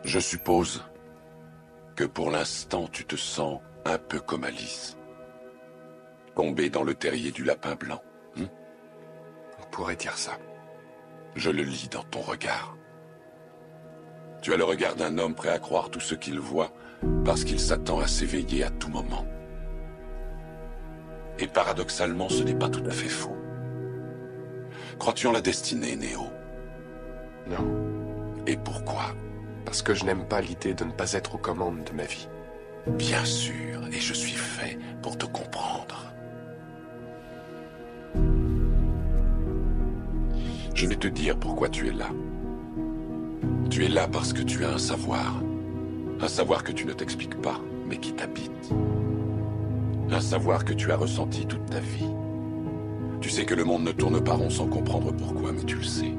Je suppose que pour l'instant tu te sens un peu comme Alice. Tombée dans le terrier du lapin blanc. On pourrait dire ça. Je le lis dans ton regard. Tu as le regard d'un homme prêt à croire tout ce qu'il voit parce qu'il s'attend à s'éveiller à tout moment. Et paradoxalement, ce n'est pas tout à fait faux. Crois-tu en la destinée, Néo? Non. Et pourquoi? Parce que je n'aime pas l'idée de ne pas être aux commandes de ma vie. Bien sûr, et je suis fait pour te comprendre. Je vais te dire pourquoi tu es là. Tu es là parce que tu as un savoir. Un savoir que tu ne t'expliques pas, mais qui t'habite. Un savoir que tu as ressenti toute ta vie. Tu sais que le monde ne tourne pas rond sans comprendre pourquoi, mais tu le sais.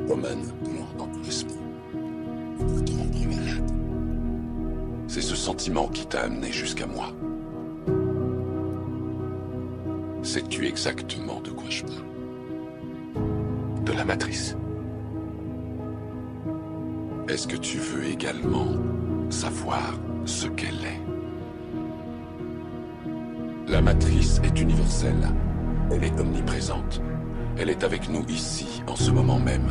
Roman, mort dans ton esprit. Te rendre malade. C'est ce sentiment qui t'a amené jusqu'à moi. Sais-tu exactement de quoi je parle? De la matrice. Est-ce que tu veux également savoir ce qu'elle est? La matrice est universelle. Elle est omniprésente. Elle est avec nous ici, en ce moment même.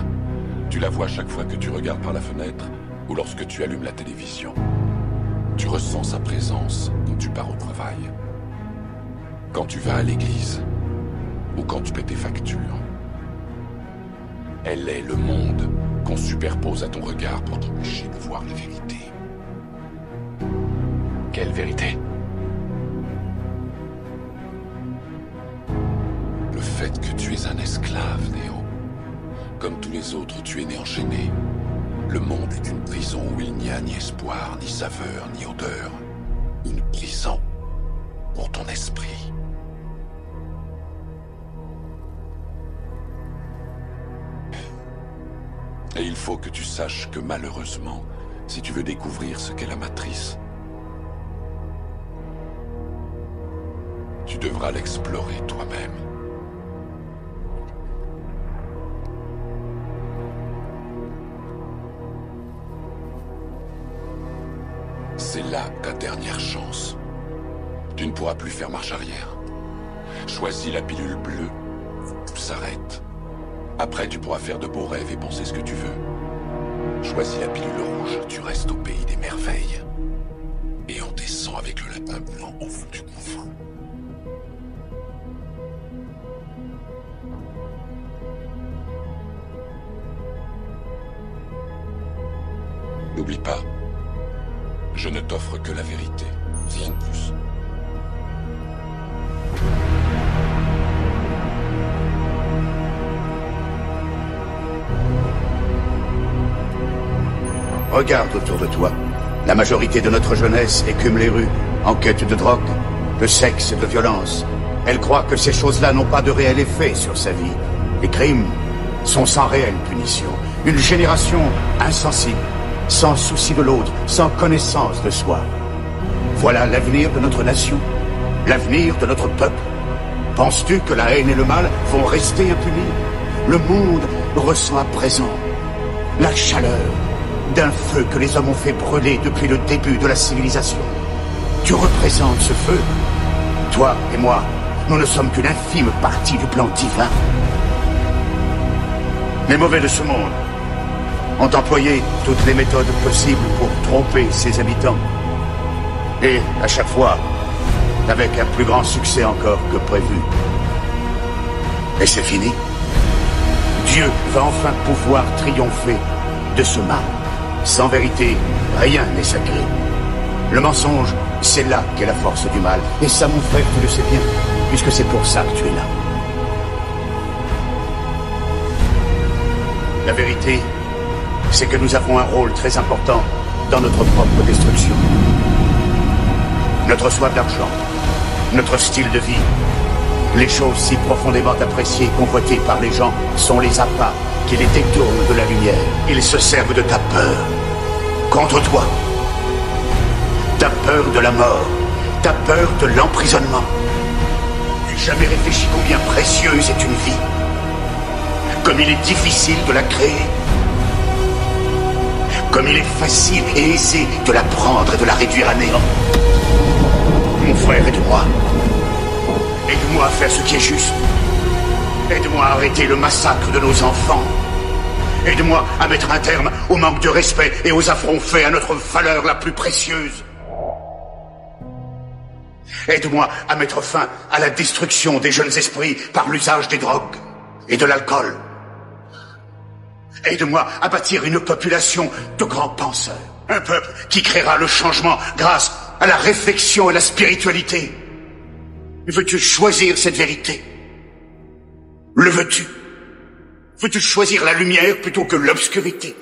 Tu la vois chaque fois que tu regardes par la fenêtre ou lorsque tu allumes la télévision. Tu ressens sa présence quand tu pars au travail, quand tu vas à l'église ou quand tu paies tes factures. Elle est le monde qu'on superpose à ton regard pour t'empêcher de voir la vérité. Quelle vérité? Le fait que tu es un esclave, Néo. Comme tous les autres, tu es né enchaîné. Le monde est une prison où il n'y a ni espoir, ni saveur, ni odeur. Une prison pour ton esprit. Et il faut que tu saches que malheureusement, si tu veux découvrir ce qu'est la matrice, tu devras l'explorer toi-même. C'est là ta dernière chance. Tu ne pourras plus faire marche arrière. Choisis la pilule bleue, tout s'arrête. Après, tu pourras faire de beaux rêves et penser ce que tu veux. Choisis la pilule rouge, tu restes au pays des merveilles. Et on descend avec le lapin blanc au fond du gouffre. N'oublie pas, je ne t'offre que la vérité, rien de plus. Regarde autour de toi. La majorité de notre jeunesse écume les rues, en quête de drogue, de sexe et de violence. Elle croit que ces choses-là n'ont pas de réel effet sur sa vie. Les crimes sont sans réelle punition. Une génération insensible, sans souci de l'autre, sans connaissance de soi. Voilà l'avenir de notre nation, l'avenir de notre peuple. Penses-tu que la haine et le mal vont rester impunis? Le monde ressent à présent la chaleur d'un feu que les hommes ont fait brûler depuis le début de la civilisation. Tu représentes ce feu. Toi et moi, nous ne sommes qu'une infime partie du plan divin. Les mauvais de ce monde ont employé toutes les méthodes possibles pour tromper ses habitants. Et, à chaque fois, avec un plus grand succès encore que prévu. Et c'est fini. Dieu va enfin pouvoir triompher de ce mal. Sans vérité, rien n'est sacré. Le mensonge, c'est là qu'est la force du mal. Et ça, mon frère, tu le sais bien, puisque c'est pour ça que tu es là. La vérité, c'est que nous avons un rôle très important dans notre propre destruction. Notre soif d'argent, notre style de vie, les choses si profondément appréciées et convoitées par les gens sont les appâts qui les détournent de la lumière. Ils se servent de ta peur contre toi. Ta peur de la mort, ta peur de l'emprisonnement. N'as-tu jamais réfléchi combien précieuse est une vie? Comme il est difficile de la créer? comme il est facile et aisé de la prendre et de la réduire à néant. Mon frère, aide-moi. Aide-moi à faire ce qui est juste. Aide-moi à arrêter le massacre de nos enfants. Aide-moi à mettre un terme au manque de respect et aux affronts faits à notre valeur la plus précieuse. Aide-moi à mettre fin à la destruction des jeunes esprits par l'usage des drogues et de l'alcool. Aide-moi à bâtir une population de grands penseurs. Un peuple qui créera le changement grâce à la réflexion et la spiritualité. Veux-tu choisir cette vérité? Le veux-tu? Veux-tu choisir la lumière plutôt que l'obscurité?